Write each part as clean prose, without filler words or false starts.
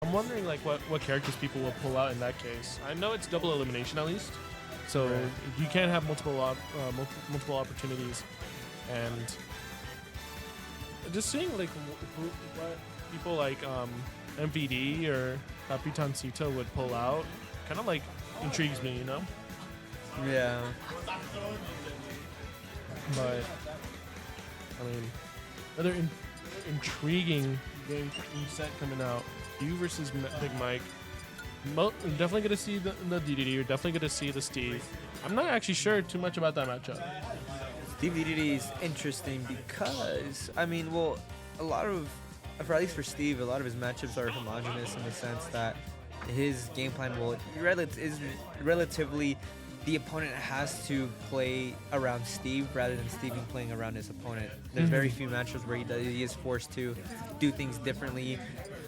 I'm wondering like what characters people will pull out in that case. I know it's double elimination at least, so Right. you can't have multiple opportunities, and just seeing like what people like MVD or Capitan Cito would pull out kind of like intrigues me, you know. Yeah. But I mean, another intriguing game set coming out. You versus Big Mike. Definitely going to see the DeDeDe. You're definitely going to see the Steve. I'm not actually sure too much about that matchup. Steve DeDeDe is interesting because, I mean, well, a lot of, for at least for Steve, a lot of his matchups are homogenous in the sense that his game plan is relatively, the opponent has to play around Steve rather than Steve playing around his opponent. There's very few matchups where he is forced to do things differently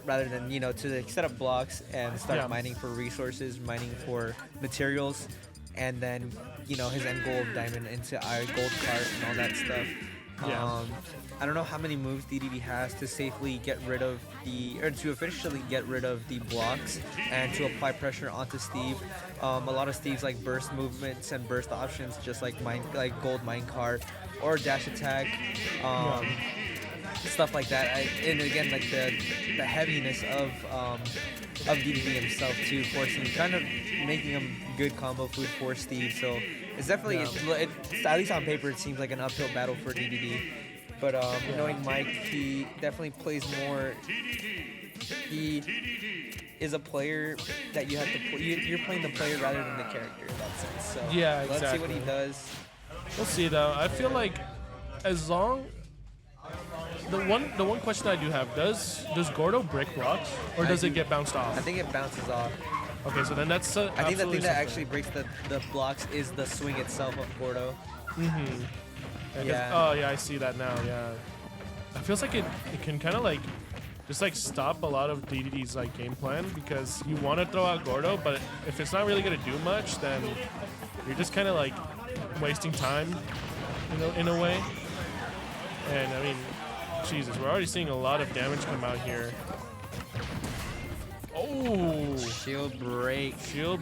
rather than, you know, to set up blocks and start mining for resources, mining for materials, and then, you know, his end goal of diamond into our gold cart and all that stuff. Yeah. I don't know how many moves DeDeDe has to safely get rid of or to officially get rid of the blocks and to apply pressure onto Steve. A lot of Steve's like burst movements and burst options, just like gold minecart or dash attack, stuff like that. And again, like the heaviness of DeDeDe himself too, kind of making him good combo food for Steve. So it's definitely, it's, at least on paper, it seems like an uphill battle for DeDeDe. But knowing MiKe, he definitely plays more. He is a player that you have to play. You're playing the player rather than the character in that sense. So Yeah, exactly. let's see what he does. We'll see though. I feel like as long the one question I do have, does Gordo break blocks or does it get bounced off? I think it bounces off. Okay, so then that's I think the thing that actually breaks the blocks is the swing itself of Gordo. Yeah. Oh yeah, I see that now. Yeah, it feels like it can kind of like just like stop a lot of DeDeDe's like game plan because you want to throw out Gordo, but if it's not really gonna do much, then you're just kind of like wasting time, you know, in a way. And I mean, Jesus, we're already seeing a lot of damage come out here. Oh, Shield break into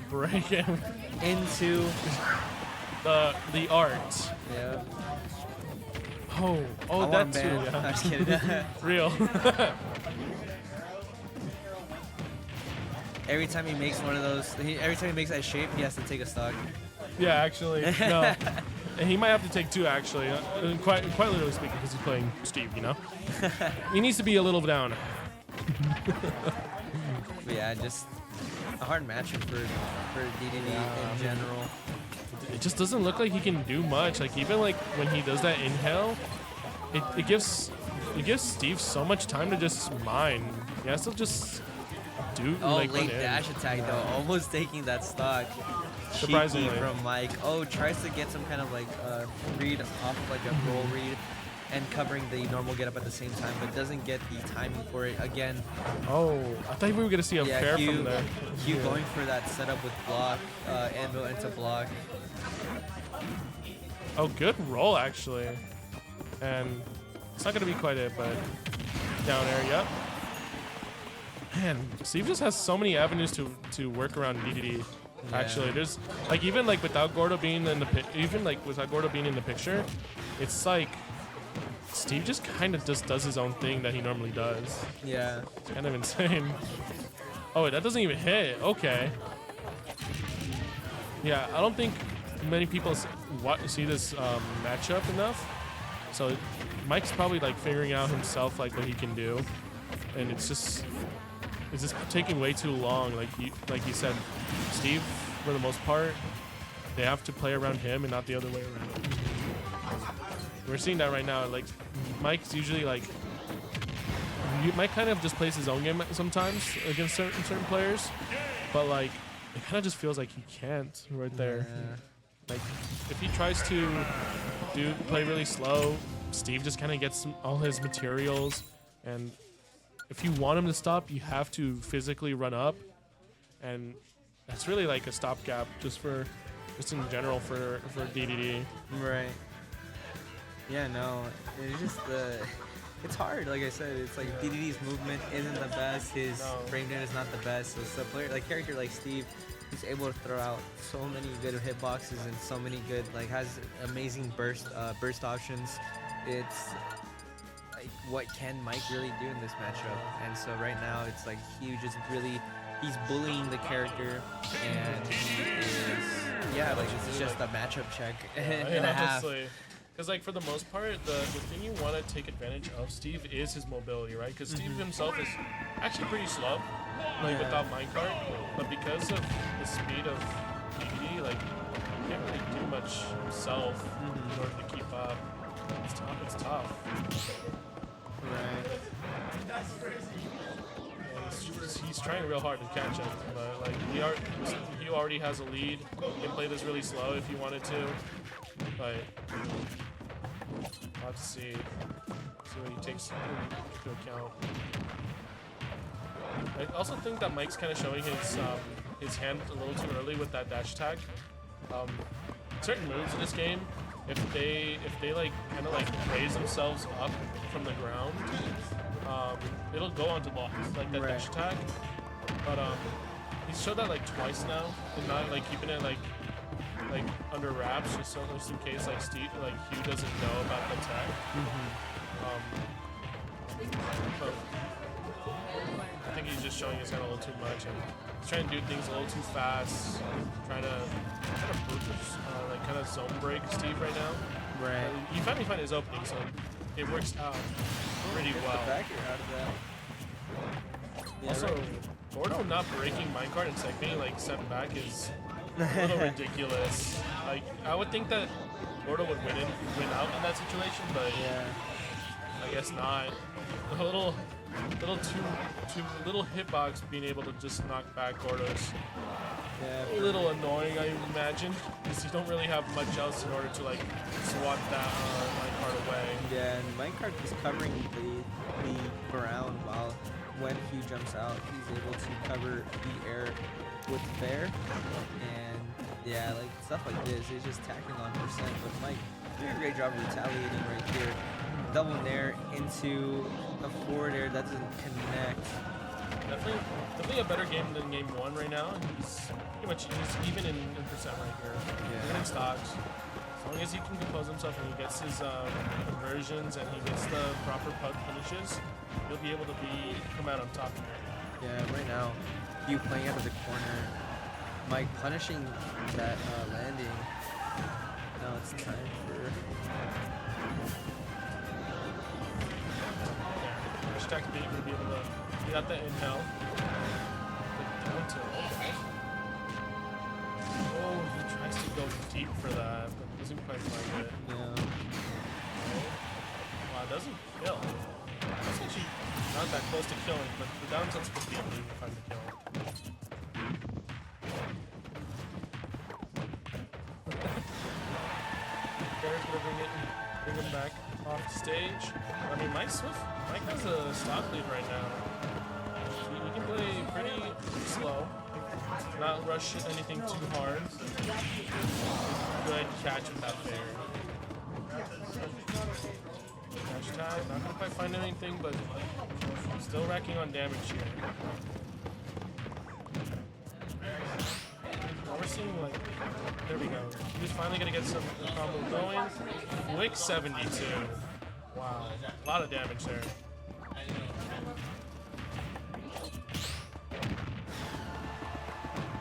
the art. Yeah. Oh, that too. Yeah. I'm just kidding. Real. Every time he makes one of those, every time he makes that shape, he has to take a stock. Yeah, actually, no. And he might have to take two, actually, quite literally speaking, because he's playing Steve, you know? He needs to be a little down. But yeah, just a hard matchup for DeDeDe in general. It just doesn't look like he can do much. Like, even like when he does that inhale, it gives Steve so much time to just mine. He has to just do like late dash attack though, almost taking that stock. Surprisingly from MiKe. Oh, tries to get some kind of like read off like a roll read and covering the normal get up at the same time, but doesn't get the timing for it again. Oh, I thought we were gonna see a fair from there. Q going for that setup with block, anvil into block. Oh, good roll actually, and it's not gonna be quite it, but down air, yep. Man, Steve just has so many avenues to work around DeDeDe. Yeah. Actually, there's like even like without Gordo being in the picture, it's like Steve just kind of just does his own thing that he normally does. Yeah, it's kind of insane. Oh, that doesn't even hit. Okay. Yeah, I don't think many people see this matchup enough. So Mike's probably like figuring out himself like what he can do, and it's just taking way too long. Like you said, Steve, for the most part, they have to play around him and not the other way around. We're seeing that right now. Like Mike's usually like Mike kind of just plays his own game sometimes against certain players, but like it kind of just feels like he can't right there. Yeah. Like if he tries to play really slow, Steve just kind of gets all his materials, and if you want him to stop, you have to physically run up, and that's really like a stopgap just in general for DeDeDe. Right. Yeah, no, it's just it's hard. Like I said, it's like DeDeDe's movement isn't the best. His frame rate is not the best. So it's a player like character like Steve, who's able to throw out so many good hitboxes and so many good has amazing burst options. It's like what can MiKe really do in this matchup? And so right now it's like huge. It's really he's bullying the character, and he is, like this is just a matchup check and a half. Because like for the most part, the thing you want to take advantage of Steve is his mobility, right? Because Steve himself is actually pretty slow, like without minecart, but because of the speed of DeDeDe, like he can't really do much himself in order to keep up. It's tough. It's tough. Right. He's trying real hard to catch him, but like he already has a lead. He can play this really slow if he wanted to, but we'll have to see what he takes into account. I also think that MiKe's kind of showing his hand a little too early with that dash attack. Certain moves in this game, if they like kind of like raise themselves up from the ground, it'll go onto blocks like that dash attack. But he's showed that like twice now, and not like keeping it like under wraps, just in case like Hugh doesn't know about the attack. But I think he's just showing his hand a little too much, and he's trying to do things a little too fast, trying to kind of zone break Steve right now. Right. He finally found his opening, so it works out pretty well. Back here out of that. Yeah, also, Gordo not breaking minecart and being like sent back is a little ridiculous. Like I would think that Gordo would win out in that situation, but I guess not. A little hitbox being able to just knock back Gordo's a little annoying, I imagine, because you don't really have much else in order to like swat that minecart away. Yeah, and minecart is covering the ground while when he jumps out, he's able to cover the air with fair, and like stuff like this, he's just tacking on percent. But MiKe doing a great job of retaliating right here. Double nair into a forward air that doesn't connect. Definitely a better game than game one right now. He's even in percent right here. Even in stocks. As long as he can compose himself and he gets his conversions and he gets the proper punishes, he'll be able to come out on top here. Yeah, right now, you playing out of the corner, MiKe punishing that landing. Now it's time for... Hashtag B will be able to get out that inhale. Down tilt. Oh, he tries to go deep for that, but doesn't quite find it. Yeah. Wow, it doesn't kill. That's actually not that close to killing, but the down tilt's supposed to be able to find the kill. Garrett's gonna bring him back off stage. I mean, MiKe has a stock lead right now. He can play pretty slow, not rush anything too hard. Good catch with that fair. Catch tag, not gonna quite find anything, but still racking on damage here. Now we're seeing there we go. He's finally gonna get some combo going. Quick 72. Wow, a lot of damage there.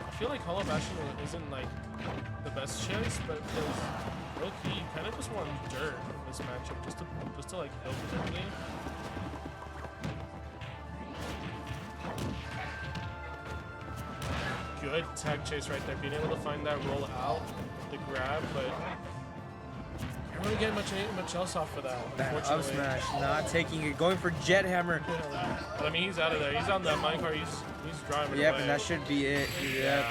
I feel like Hollow Bastion isn't the best choice, but low-key, you kind of just want dirt in this matchup, just to heal quickly. Good tag chase right there, being able to find that roll out, the grab, but you don't really get much else off of that. That up smash, not taking it, going for Jet Hammer. But I mean, he's out of there. He's on the minecart. He's driving away. And that should be it. Yeah.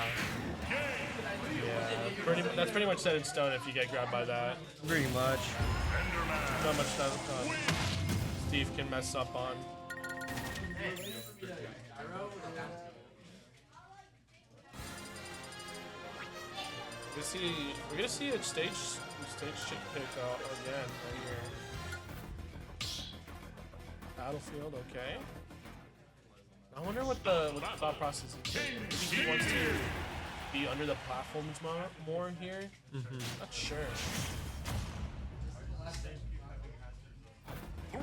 That's pretty much set in stone if you get grabbed by that. Pretty much. Not much that Steve can mess up on. We're gonna see a stage pick again right here. battlefield. Okay. I wonder what the thought process is. Maybe he wants to be under the platforms more here. Not sure. 3,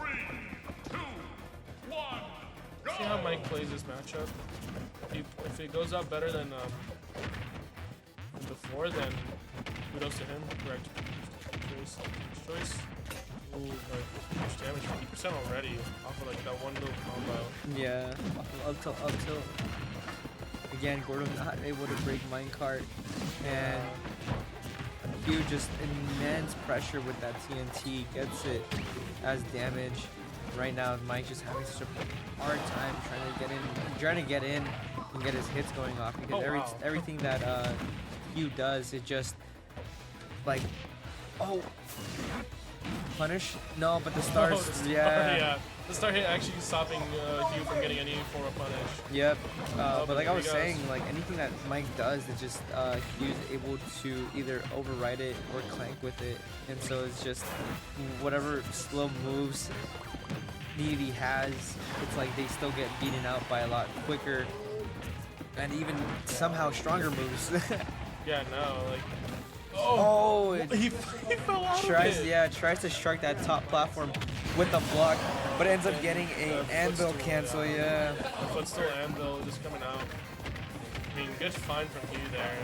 2, 1, go! See how MiKe plays this matchup. If it goes out better than before, then kudos to him. Correct choice. Ooh, much damage, 50% already off of like that one little combo. Yeah, up till. Again, Gordo not able to break minecart, and Hugh just immense pressure with that TNT, gets it as damage. Right now, MiKe just having such a hard time trying to get in and get his hits going off, because everything that Hugh does, it just like, punish? No, but the stars, yeah. The star hit actually stopping Hugh from getting any form of punish. Yep. But like I was saying, like anything that MiKe does, it just Hugh's able to either override it or clank with it, and so it's just whatever slow moves DeDeDe has, it's like they still get beaten out by a lot quicker and even somehow stronger moves. Yeah, no, like. He fell out tries, of it. tries to strike that top platform with the block, but ends up getting a anvil cancel. Yeah. Footstool anvil just coming out. I mean, good find from Hugh there.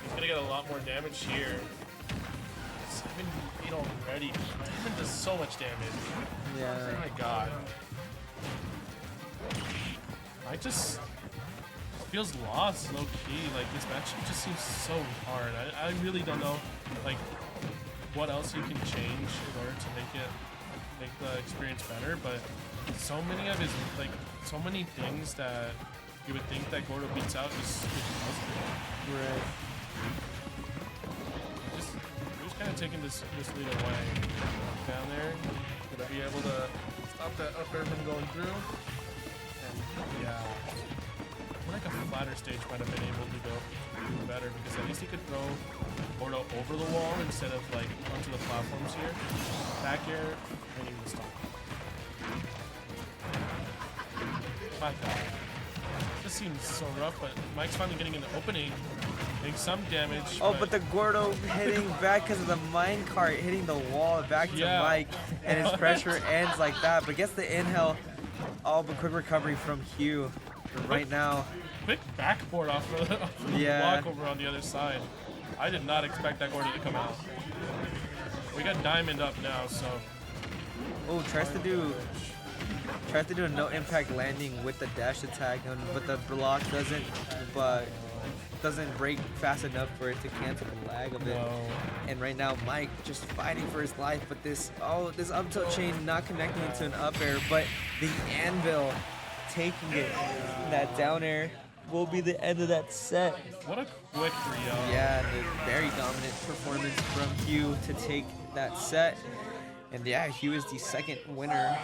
He's gonna get a lot more damage here. 7-8 already. Diamond does so much damage. Yeah. Oh my god. I just feels lost, low key. Like this matchup just seems so hard. I really don't know like what else you can change in order to make the experience better. But so many of his so many things that you would think that Gordo beats out just doesn't. Right. Just kind of taking this lead away down there. Gonna be able to stop that up air from going through. And yeah. Like a flatter stage might have been able to go better, because at least he could throw Gordo over the wall instead of like onto the platforms here. Back air, and even stop. My god. This seems so rough, but MiKe's finally getting in the opening, getting some damage. But the Gordo hitting back because of the minecart hitting the wall back to MiKe, and his pressure ends like that, but gets the inhale. But quick recovery from Hugh. Right now, quick backboard off of the block over on the other side. I did not expect that Gordo to come out. We got Diamond up now, so. Tries to do a no impact landing with the dash attack, but the block doesn't break fast enough for it to cancel the lag of it. No. And right now, MiKe just fighting for his life, but this up tilt chain not connecting into an up air, but the anvil taking it. That down air will be the end of that set. What a quick 3-0. Yeah, the very dominant performance from Hugh to take that set. And yeah, Hugh is the second winner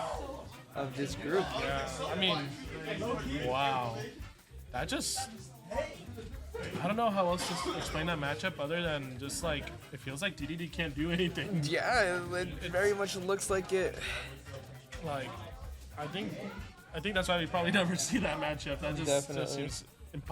of this group. Yeah, I mean, wow. That just, I don't know how else to explain that matchup other than just like, it feels like DeDeDe can't do anything. Yeah, it very much looks like it. Like, I think that's why we probably never see that matchup. That just seems impossible.